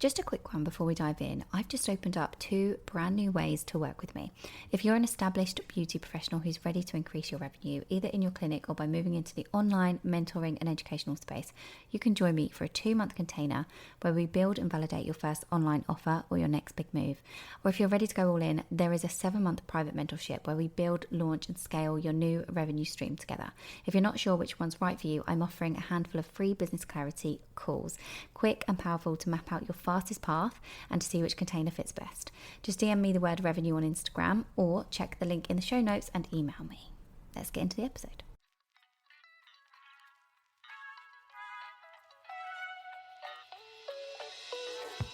Just a quick one before we dive in. I've just opened up 2 brand new ways to work with me. If you're an established beauty professional who's ready to increase your revenue, either in your clinic or by moving into the online mentoring and educational space, you can join me for a 2-month container where we build and validate your first online offer or your next big move. Or if you're ready to go all in, there is a 7-month private mentorship where we build, launch and scale your new revenue stream together. If you're not sure which one's right for you, I'm offering a handful of free business clarity calls, quick and powerful to map out your fastest path and to see which container fits best. Just DM me the word revenue on Instagram or check the link in the show notes and email me. Let's get into the episode.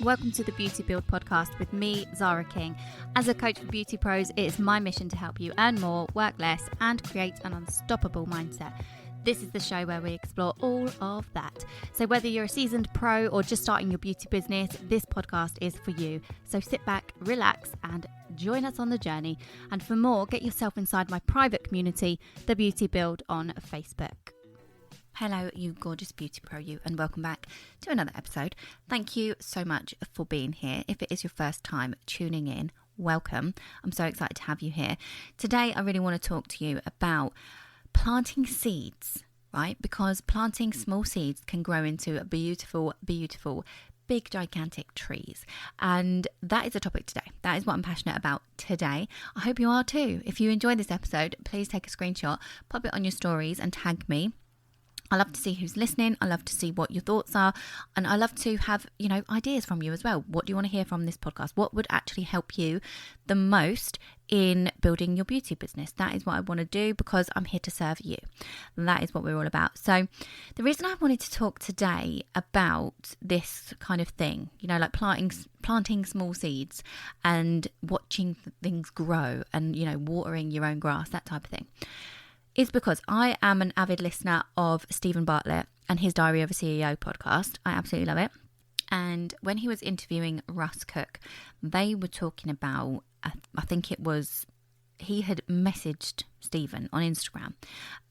Welcome to the Beauty Build podcast with me, Zara King. As a coach for beauty pros, it is my mission to help you earn more, work less, and create an unstoppable mindset. This is the show where we explore all of that. So whether you're a seasoned pro or just starting your beauty business, this podcast is for you. So sit back, relax, and join us on the journey. And for more, get yourself inside my private community, The Beauty Build on Facebook. Hello, you gorgeous beauty pro you, and welcome back to another episode. Thank you so much for being here. If it is your first time tuning in, welcome. I'm so excited to have you here. Today, I really want to talk to you about planting seeds, right? Because planting small seeds can grow into beautiful, beautiful, big, gigantic trees. And that is the topic today. That is what I'm passionate about today. I hope you are too. If you enjoyed this episode, please take a screenshot, pop it on your stories and tag me. I love to see who's listening. I love to see what your thoughts are. And I love to have, ideas from you as well. What do you want to hear from this podcast? What would actually help you the most in building your beauty business? That is what I want to do because I'm here to serve you. That is what we're all about. So the reason I wanted to talk today about this kind of thing, like planting small seeds and watching things grow and, watering your own grass, that type of thing, is because I am an avid listener of Stephen Bartlett and his Diary of a CEO podcast. I absolutely love it. And when he was interviewing Russ Cook, they were talking about, I think it was, he had messaged Stephen on Instagram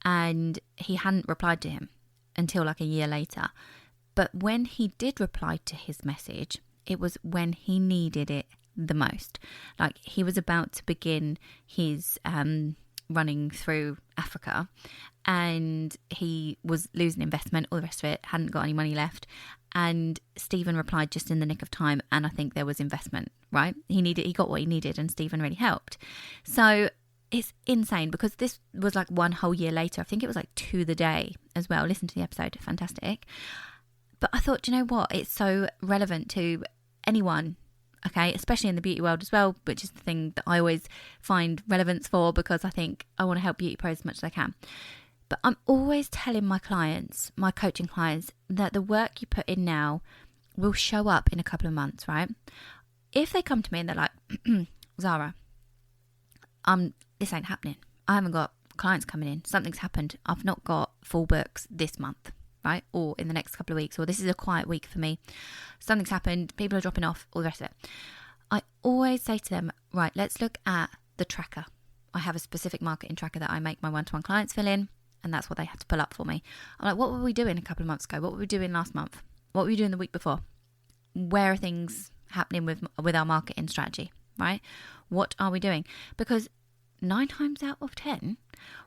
and he hadn't replied to him until like a year later. But when he did reply to his message, it was when he needed it the most. Like he was about to begin his running through Africa and he was losing investment, all the rest of it, hadn't got any money left, and Stephen replied just in the nick of time, and I think there was investment, right? He got what he needed and Stephen really helped. So it's insane because this was like one whole year later. I think it was like to the day as well. Listen to the episode, fantastic. But I thought, you know what, it's so relevant to anyone, okay, especially in the beauty world as well, which is the thing that I always find relevance for because I think I want to help beauty pros as much as I can. But I'm always telling my clients, my coaching clients, that the work you put in now will show up in a couple of months, right? If they come to me and they're like, Zara, this ain't happening. I haven't got clients coming in. Something's happened. I've not got full books this month, right? Or in the next couple of weeks, or this is a quiet week for me. Something's happened. People are dropping off, all the rest of it. I always say to them, right, let's look at the tracker. I have a specific marketing tracker that I make my one-to-one clients fill in, and that's what they have to pull up for me. I'm like, what were we doing a couple of months ago? What were we doing last month? What were we doing the week before? Where are things happening with our marketing strategy, right? What are we doing? Because 9 times out of 10,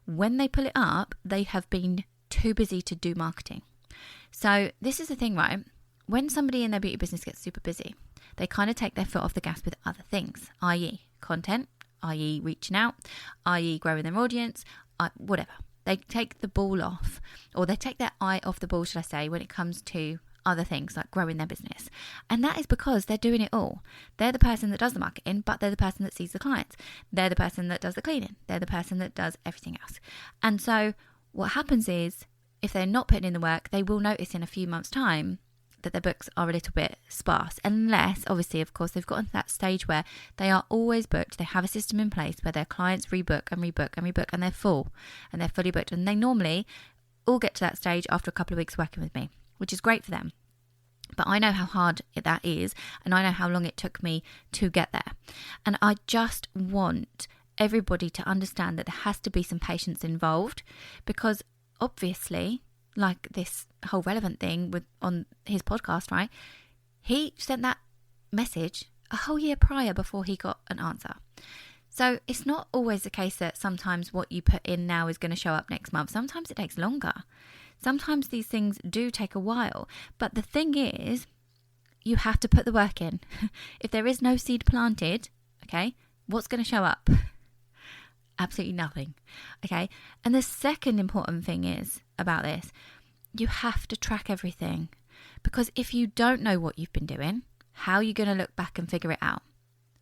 when they pull it up, they have been too busy to do marketing. So this is the thing, right? When somebody in their beauty business gets super busy, they kind of take their foot off the gas with other things, i.e. content, i.e. reaching out, i.e. growing their audience, whatever. They take the ball off, or they take their eye off the ball, should I say, when it comes to other things like growing their business. And that is because they're doing it all. They're the person that does the marketing, but they're the person that sees the clients. They're the person that does the cleaning. They're the person that does everything else. And so what happens is, if they're not putting in the work, they will notice in a few months' time that their books are a little bit sparse. Unless, obviously, of course, they've gotten to that stage where they are always booked. They have a system in place where their clients rebook and rebook and rebook, and they're full and they're fully booked. And they normally all get to that stage after a couple of weeks working with me, which is great for them. But I know how hard that is, and I know how long it took me to get there. And I just want everybody to understand that there has to be some patience involved, because obviously, like this whole relevant thing on his podcast, right? He sent that message a whole year prior before he got an answer. So it's not always the case that sometimes what you put in now is going to show up next month. Sometimes it takes longer. Sometimes these things do take a while. But the thing is, you have to put the work in. If there is no seed planted, okay, what's going to show up? Absolutely nothing. Okay. And the second important thing is about this, you have to track everything. Because if you don't know what you've been doing, how are you going to look back and figure it out?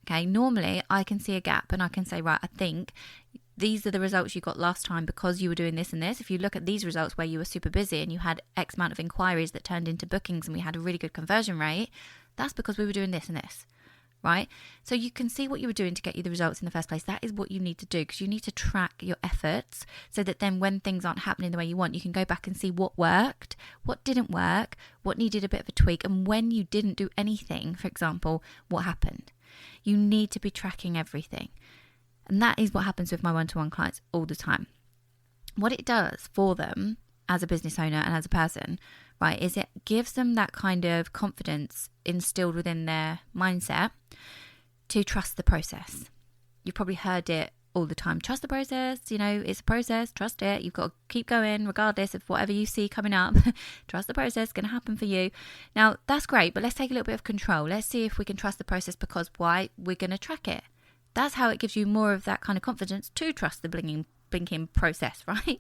Okay, normally I can see a gap and I can say, right, I think these are the results you got last time because you were doing this and this. If you look at these results where you were super busy and you had X amount of inquiries that turned into bookings and we had a really good conversion rate, that's because we were doing this and this, right? So you can see what you were doing to get you the results in the first place. That is what you need to do, because you need to track your efforts so that then when things aren't happening the way you want, you can go back and see what worked, what didn't work, what needed a bit of a tweak, and when you didn't do anything, for example, what happened. You need to be tracking everything. And that is what happens with my one-to-one clients all the time. What it does for them as a business owner and as a person, right, is it gives them that kind of confidence instilled within their mindset to trust the process. You've probably heard it all the time. Trust the process. You know, it's a process. Trust it. You've got to keep going regardless of whatever you see coming up. Trust the process. It's going to happen for you. Now, that's great, but let's take a little bit of control. Let's see if we can trust the process, because why? We're going to track it. That's how it gives you more of that kind of confidence to trust the blinking process, right?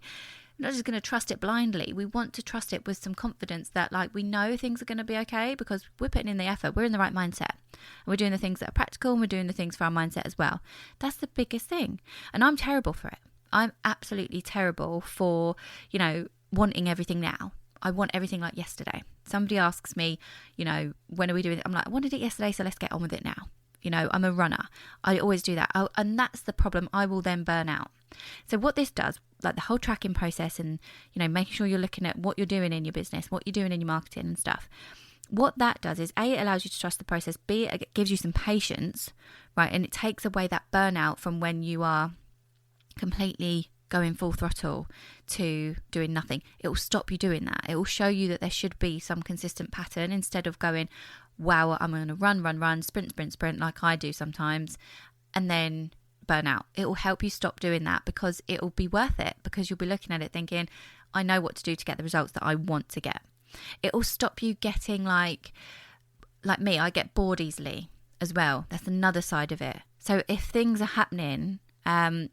We're not just going to trust it blindly. We want to trust it with some confidence that, like, we know things are going to be okay because we're putting in the effort. We're in the right mindset. And we're doing the things that are practical, and we're doing the things for our mindset as well. That's the biggest thing. And I'm terrible for it. I'm absolutely terrible for, you know, wanting everything now. I want everything like yesterday. Somebody asks me, you know, when are we doing it? I'm like, I wanted it yesterday, so let's get on with it now. You know, I'm a runner. I always do that. And that's the problem. I will then burn out. So what this does, like the whole tracking process and, you know, making sure you're looking at what you're doing in your business, what you're doing in your marketing and stuff. What that does is, A, it allows you to trust the process. B, it gives you some patience, right? And it takes away that burnout from when you are completely going full throttle to doing nothing. It will stop you doing that. It will show you that there should be some consistent pattern instead of going, wow, I'm going to run, sprint like I do sometimes, and then burn out. It will help you stop doing that, because it will be worth it, because you'll be looking at it thinking, I know what to do to get the results that I want to get. It will stop you getting like me, I get bored easily as well. That's another side of it. So if things are happening,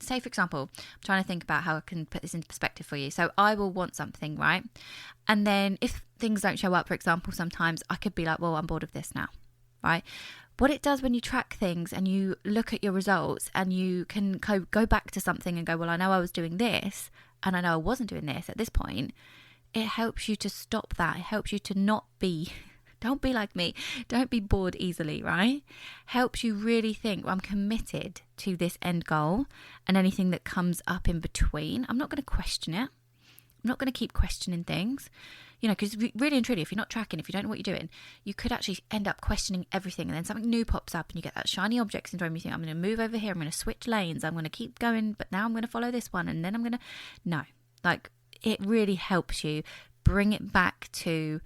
say for example, I'm trying to think about how I can put this into perspective for you. So I will want something, right? And then if things don't show up, for example, sometimes I could be like, well, I'm bored of this now, right? What it does when you track things and you look at your results and you can go back to something and go, well, I know I was doing this and I know I wasn't doing this at this point. It helps you to stop that. It helps you to not be, don't be like me. Don't be bored easily, right? Helps you really think, well, I'm committed to this end goal, and anything that comes up in between, I'm not going to question it. I'm not going to keep questioning things, you know, because really and truly, if you're not tracking, if you don't know what you're doing, you could actually end up questioning everything, and then something new pops up and you get that shiny object syndrome. You think, I'm going to move over here, I'm going to switch lanes, I'm going to keep going, but now I'm going to follow this one, and then I'm going to, no, like, it really helps you bring it back to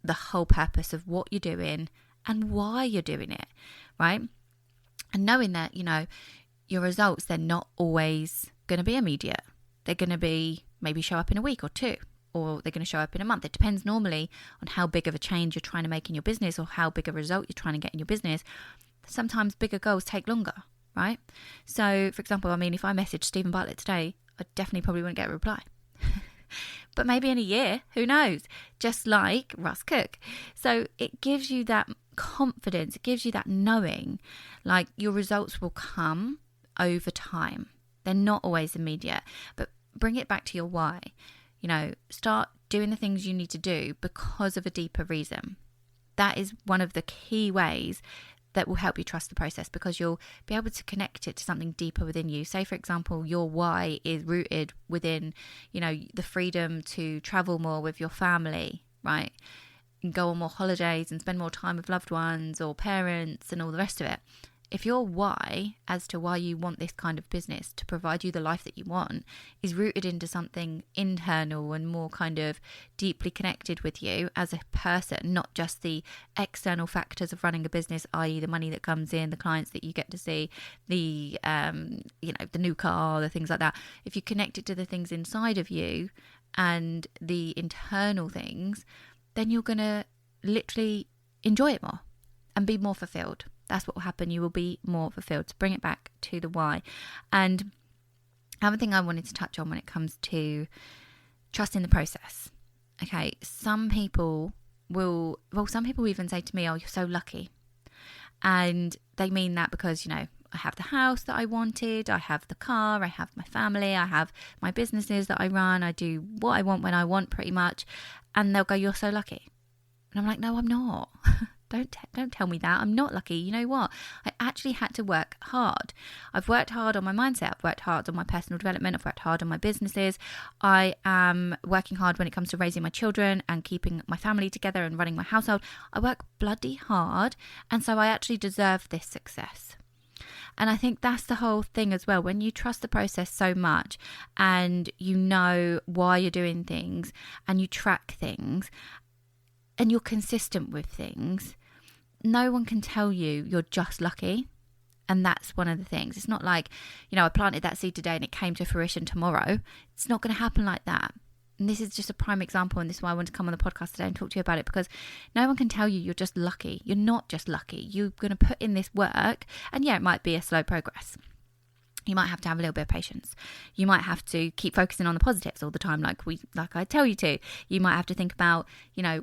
the whole purpose of what you're doing and why you're doing it, right? And knowing that, you know, your results, they're not always going to be immediate. They're going to be maybe show up in a week or two, or they're going to show up in a month. It depends normally on how big of a change you're trying to make in your business or how big a result you're trying to get in your business. Sometimes bigger goals take longer, right? So, for example, I mean, if I messaged Stephen Bartlett today, I definitely probably wouldn't get a reply. But maybe in a year, who knows? Just like Russ Cook. So it gives you that confidence. It gives you that knowing, like your results will come over time. They're not always immediate, but bring it back to your why. You know, start doing the things you need to do because of a deeper reason. That is one of the key ways that will help you trust the process, because you'll be able to connect it to something deeper within you. Say, for example, your why is rooted within, you know, the freedom to travel more with your family, right? And go on more holidays and spend more time with loved ones or parents and all the rest of it. if your why as to why you want this kind of business to provide you the life that you want is rooted into something internal and more kind of deeply connected with you as a person, not just the external factors of running a business, i.e. the money that comes in, the clients that you get to see, the the new car, the things like that. If you connect it to the things inside of you and the internal things, then you're going to literally enjoy it more and be more fulfilled. That's what will happen. You will be more fulfilled. So bring it back to the why. And another thing I wanted to touch on when it comes to trusting the process. Okay, some people even say to me, oh, you're so lucky. And they mean that because, I have the house that I wanted, I have the car, I have my family, I have my businesses that I run, I do what I want when I want pretty much. And they'll go, you're so lucky. And I'm like, no, I'm not. Don't tell me that. I'm not lucky. You know what? I actually had to work hard. I've worked hard on my mindset. I've worked hard on my personal development. I've worked hard on my businesses. I am working hard when it comes to raising my children and keeping my family together and running my household. I work bloody hard. And so I actually deserve this success. And I think that's the whole thing as well. When you trust the process so much and you know why you're doing things and you track things and you're consistent with things, no one can tell you you're just lucky. And that's one of the things. It's not like, I planted that seed today and it came to fruition tomorrow. It's not going to happen like that. And this is just a prime example. And this is why I want to come on the podcast today and talk to you about it, because no one can tell you you're just lucky. You're not just lucky. You're going to put in this work. And yeah, it might be a slow progress. You might have to have a little bit of patience. You might have to keep focusing on the positives all the time, like I tell you to. You might have to think about,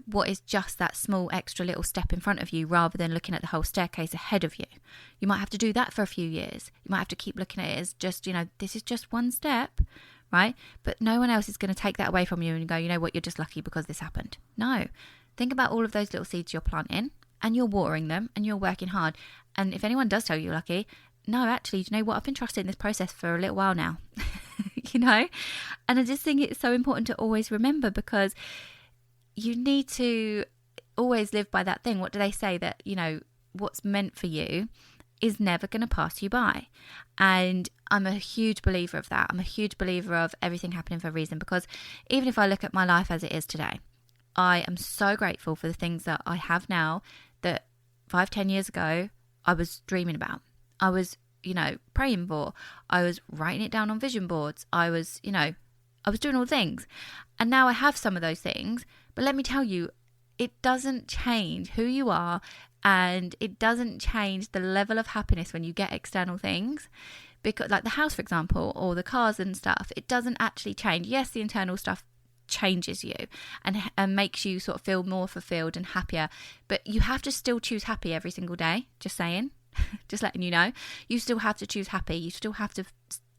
what is just that small extra little step in front of you rather than looking at the whole staircase ahead of you. You might have to do that for a few years. You might have to keep looking at it as just, this is just one step, right? But no one else is going to take that away from you and go, you know what, you're just lucky because this happened. No. Think about all of those little seeds you're planting and you're watering them and you're working hard. And if anyone does tell you you're lucky, no, actually, do you know what? I've been trusting this process for a little while now, And I just think it's so important to always remember, because you need to always live by that thing. What do they say? That, what's meant for you is never going to pass you by. And I'm a huge believer of that. I'm a huge believer of everything happening for a reason, because even if I look at my life as it is today, I am so grateful for the things that I have now that 5-10 years ago I was dreaming about. I was, praying for. I was writing it down on vision boards. I was doing all the things. And now I have some of those things. But let me tell you, it doesn't change who you are, and it doesn't change the level of happiness when you get external things. Because, like the house, for example, or the cars and stuff, it doesn't actually change. Yes, the internal stuff changes you and makes you sort of feel more fulfilled and happier. But you have to still choose happy every single day. Just saying. Just letting you know, you still have to choose happy. You still have to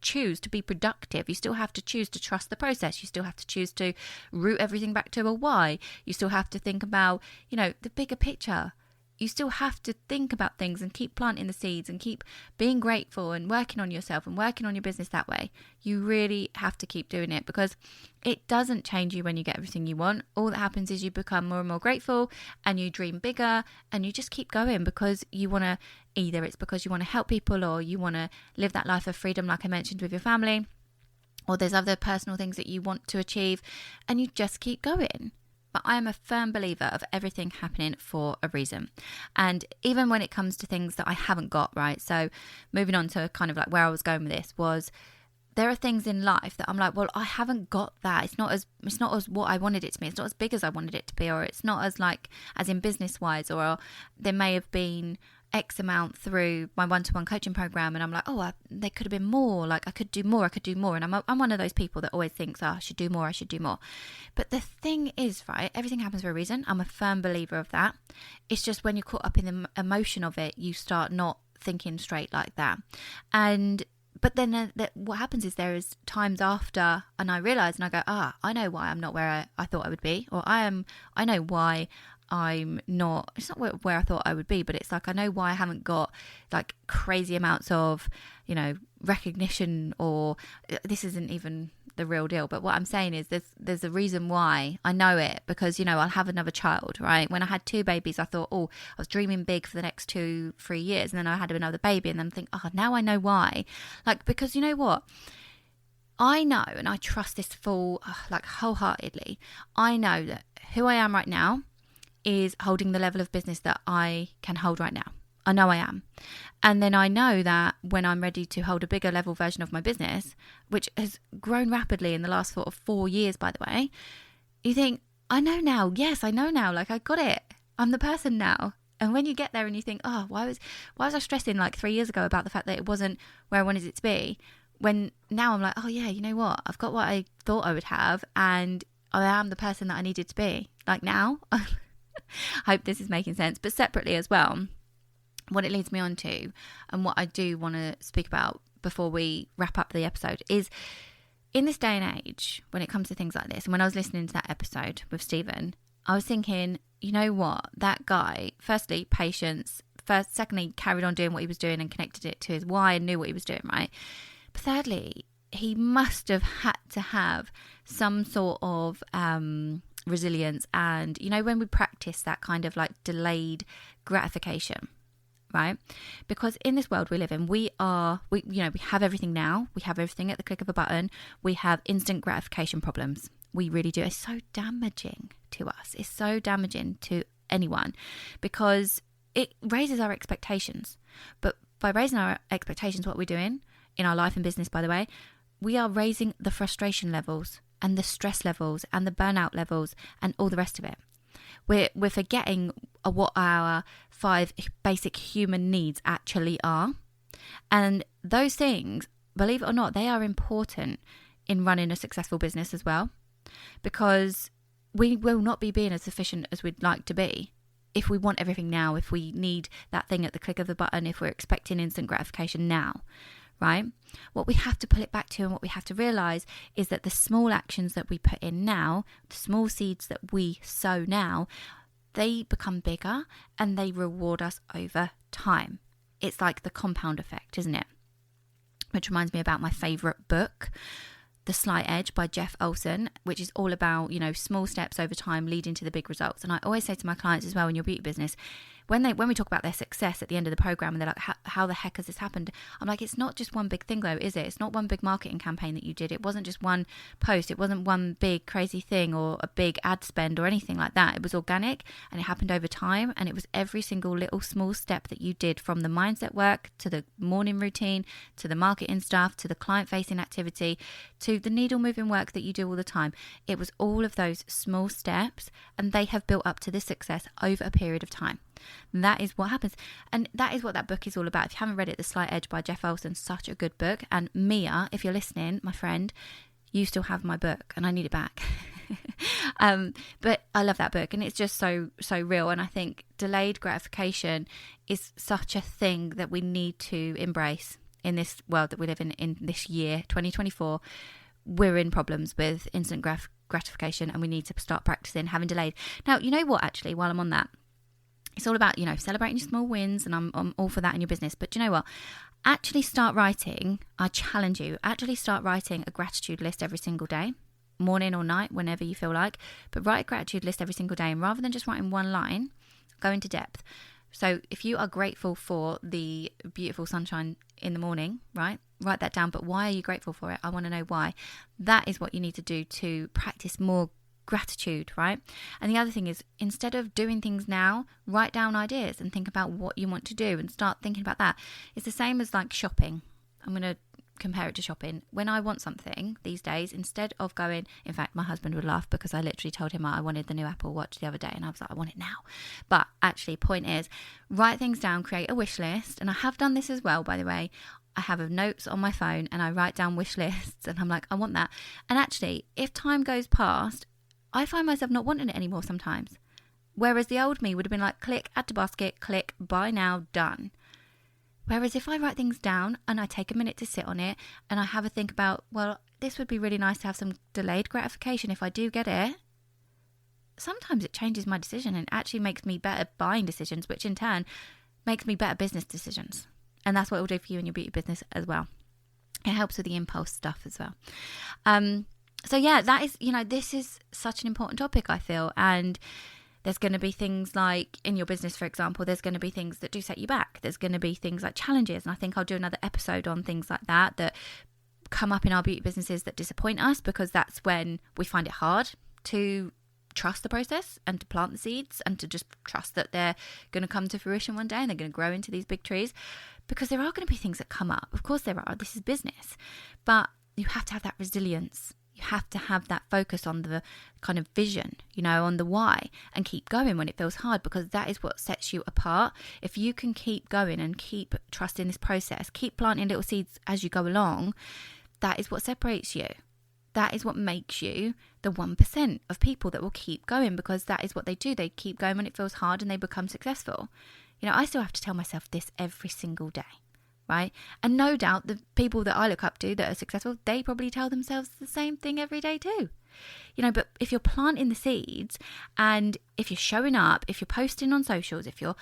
choose to be productive. You still have to choose to trust the process. You still have to choose to root everything back to a why. You still have to think about, the bigger picture. You still have to think about things and keep planting the seeds and keep being grateful and working on yourself and working on your business that way. You really have to keep doing it, because it doesn't change you when you get everything you want. All that happens is you become more and more grateful and you dream bigger and you just keep going, because you want to, either it's because you want to help people or you want to live that life of freedom like I mentioned with your family, or there's other personal things that you want to achieve, and you just keep going. But I am a firm believer of everything happening for a reason. And even when it comes to things that I haven't got, right? So moving on to kind of like where I was going with this was, there are things in life that I'm like, well, I haven't got that. It's not as what I wanted it to be. It's not as big as I wanted it to be, or it's not as in business wise, or there may have been X amount through my one-to-one coaching program, and I'm like, oh, there could have been more. Like I could do more. And I'm one of those people that always thinks, I should do more. But the thing is, right, everything happens for a reason. I'm a firm believer of that. It's just when you're caught up in the emotion of it, you start not thinking straight like that. But then what happens is there is times after, and I realise and I go, I know why I'm not where I thought I would be, or I know why I'm not, it's not where I thought I would be, but it's like, I know why I haven't got like crazy amounts of, recognition, or this isn't even the real deal. But what I'm saying is there's a reason why I know it, because, you know, I'll have another child, right? When I had 2 babies, I thought, oh, I was dreaming big for the next 2-3 years. And then I had another baby, and then I think, oh, now I know why. Like, because you know what? I know, and I trust this wholeheartedly. I know that who I am right now is holding the level of business that I can hold right now. I know I am. And then I know that when I'm ready to hold a bigger level version of my business, which has grown rapidly in the last sort of 4 years, by the way, you think, I know now. Yes, I know now. Like, I got it. I'm the person now. And when you get there and you think, oh, why was I stressing like 3 years ago about the fact that it wasn't where I wanted it to be? When now I'm like, oh yeah, you know what? I've got what I thought I would have, and I am the person that I needed to be. Like now, I hope this is making sense. But separately as well, what it leads me on to, and what I do want to speak about before we wrap up the episode, is in this day and age, when it comes to things like this, and when I was listening to that episode with Stephen, I was thinking, you know what, that guy, firstly, patience, secondly, carried on doing what he was doing and connected it to his why and knew what he was doing, right? But thirdly, he must have had to have some sort of resilience. And, you know, when we practice that kind of like delayed gratification, right? Because in this world we live in, we have everything now. We have everything at the click of a button. We have instant gratification problems. We really do. It's so damaging to us. It's so damaging to anyone, because it raises our expectations. But by raising our expectations, what we're doing in our life and business, by the way, we are raising the frustration levels and the stress levels and the burnout levels and all the rest of it. We're forgetting what our 5 basic human needs actually are. And those things, believe it or not, they are important in running a successful business as well, because we will not be being as efficient as we'd like to be if we want everything now, if we need that thing at the click of the button, if we're expecting instant gratification now, right? What we have to pull it back to, and what we have to realize, is that the small actions that we put in now, the small seeds that we sow now, they become bigger and they reward us over time. It's like the compound effect, isn't it? Which reminds me about my favorite book, The Slight Edge by Jeff Olson, which is all about, you know, small steps over time leading to the big results. And I always say to my clients as well, in your beauty business, when we talk about their success at the end of the program, and they're like, how the heck has this happened? I'm like, it's not just one big thing though, is it? It's not one big marketing campaign that you did. It wasn't just one post. It wasn't one big crazy thing or a big ad spend or anything like that. It was organic, and it happened over time. And it was every single little small step that you did, from the mindset work to the morning routine, to the marketing stuff, to the client facing activity, to the needle moving work that you do all the time. It was all of those small steps, and they have built up to this success over a period of time. That is what happens. And that is what that book is all about. If you haven't read it, The Slight Edge by Jeff Olson, such a good book. And Mia, if you're listening, my friend, you still have my book and I need it back. But I love that book, and it's just so real. And I think delayed gratification is such a thing that we need to embrace in this world that we live in this year, 2024. We're in problems with instant gratification, and we need to start practicing having delayed. Now, you know what, actually, while I'm on that, it's all about, you know, celebrating your small wins, and I'm all for that in your business. But you know what? Actually start writing, I challenge you, actually start writing a gratitude list every single day, morning or night, whenever you feel like. But write a gratitude list every single day, and rather than just writing one line, go into depth. So if you are grateful for the beautiful sunshine in the morning, right? Write that down. But why are you grateful for it? I want to know why. That is what you need to do to practice more gratitude, right? And the other thing is, instead of doing things now, write down ideas and think about what you want to do and start thinking about that. It's the same as like shopping. I'm going to compare it to shopping. When I want something these days, instead of going, in fact, my husband would laugh because I literally told him I wanted the new Apple Watch the other day, and I was like, I want it now. But actually, point is, write things down, create a wish list. And I have done this as well, by the way. I have notes on my phone and I write down wish lists, and I'm like, I want that. And actually, if time goes past, I find myself not wanting it anymore sometimes. Whereas the old me would have been like, click, add to basket, click, buy now, done. Whereas if I write things down and I take a minute to sit on it and I have a think about, well, this would be really nice to have some delayed gratification if I do get it, sometimes it changes my decision and actually makes me better buying decisions, which in turn makes me better business decisions. And that's what it will do for you in your beauty business as well. It helps with the impulse stuff as well. So yeah, that is, this is such an important topic, I feel. And there's going to be things like in your business, for example, there's going to be things that do set you back. There's going to be things like challenges. And I think I'll do another episode on things like that come up in our beauty businesses that disappoint us, because that's when we find it hard to trust the process and to plant the seeds and to just trust that they're going to come to fruition one day and they're going to grow into these big trees, because there are going to be things that come up. Of course there are. This is business. But you have to have that resilience. You have to have that focus on the kind of vision, on the why, and keep going when it feels hard, because that is what sets you apart. If you can keep going and keep trusting this process, keep planting little seeds as you go along, that is what separates you. That is what makes you the 1% of people that will keep going, because that is what they do. They keep going when it feels hard and they become successful. I still have to tell myself this every single day, right? And no doubt the people that I look up to that are successful, they probably tell themselves the same thing every day too. But if you're planting the seeds, and if you're showing up, if you're posting on socials, if you're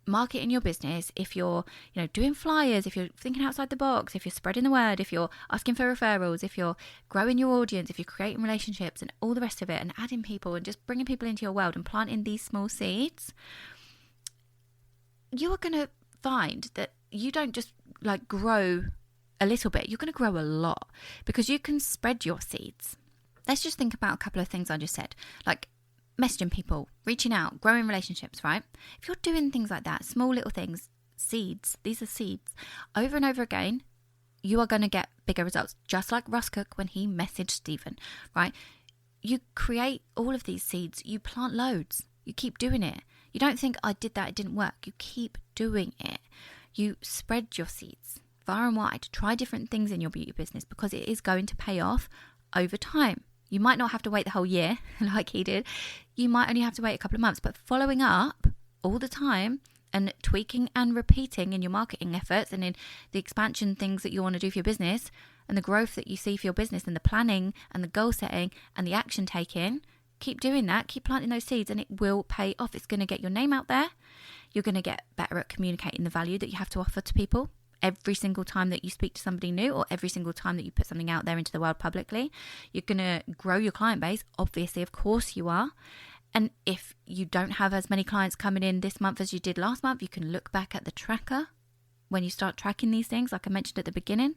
marketing your business, if you're doing flyers, if you're thinking outside the box, if you're spreading the word, if you're asking for referrals, if you're growing your audience, if you're creating relationships and all the rest of it, and adding people and just bringing people into your world and planting these small seeds, you're going to find that you don't just grow a little bit, you're going to grow a lot, because you can spread your seeds. Let's just think about a couple of things I just said, like messaging people, reaching out, growing relationships, right? If you're doing things like that, small little things, seeds, these are seeds, over and over again, you are going to get bigger results. Just like Russ Cook when he messaged Stephen, right? You create all of these seeds, you plant loads, you keep doing it. You don't think, I did that, it didn't work. You keep doing it. You spread your seeds far and wide. Try different things in your beauty business, because it is going to pay off over time. You might not have to wait the whole year like he did. You might only have to wait a couple of months, but following up all the time and tweaking and repeating in your marketing efforts and in the expansion things that you want to do for your business, and the growth that you see for your business, and the planning and the goal setting and the action taking, keep doing that, keep planting those seeds, and it will pay off. It's going to get your name out there. You're going to get better at communicating the value that you have to offer to people. Every single time that you speak to somebody new, or every single time that you put something out there into the world publicly, you're going to grow your client base. Obviously, of course you are. And if you don't have as many clients coming in this month as you did last month, you can look back at the tracker when you start tracking these things, like I mentioned at the beginning.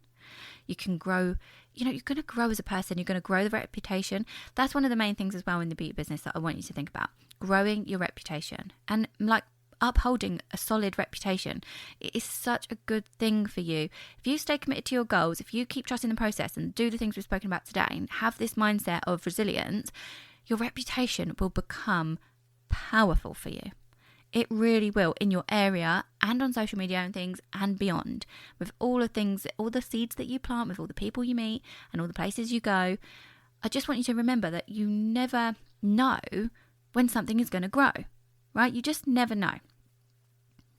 You can grow, you're going to grow as a person. You're going to grow the reputation. That's one of the main things as well in the beauty business that I want you to think about. Growing your reputation. And upholding a solid reputation. It is such a good thing for you. If you stay committed to your goals, if you keep trusting the process and do the things we've spoken about today and have this mindset of resilience, your reputation will become powerful for you. It really will, in your area and on social media and things and beyond, with all the things, all the seeds that you plant, with all the people you meet and all the places you go. I just want you to remember that you never know when something is going to grow, right? You just never know.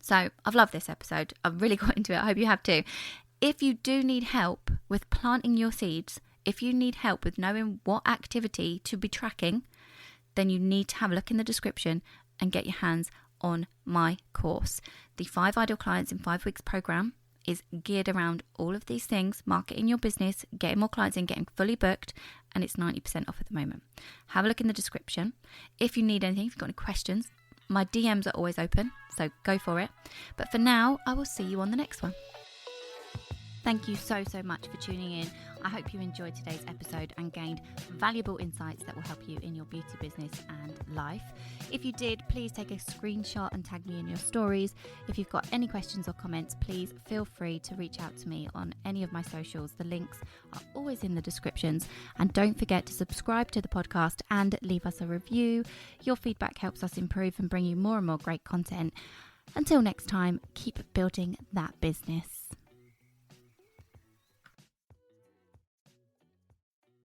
So I've loved this episode. I've really got into it. I hope you have too. If you do need help with planting your seeds, if you need help with knowing what activity to be tracking, then you need to have a look in the description and get your hands on my course. The 5 Ideal Clients in 5 Weeks program is geared around all of these things, marketing your business, getting more clients in, getting fully booked, and it's 90% off at the moment. Have a look in the description. If you need anything, if you've got any questions, my DMs are always open, so go for it. But for now, I will see you on the next one. Thank you so much for tuning in. I hope you enjoyed today's episode and gained valuable insights that will help you in your beauty business and life. If you did, please take a screenshot and tag me in your stories. If you've got any questions or comments, please feel free to reach out to me on any of my socials. The links are always in the descriptions. And don't forget to subscribe to the podcast and leave us a review. Your feedback helps us improve and bring you more and more great content. Until next time, keep building that business.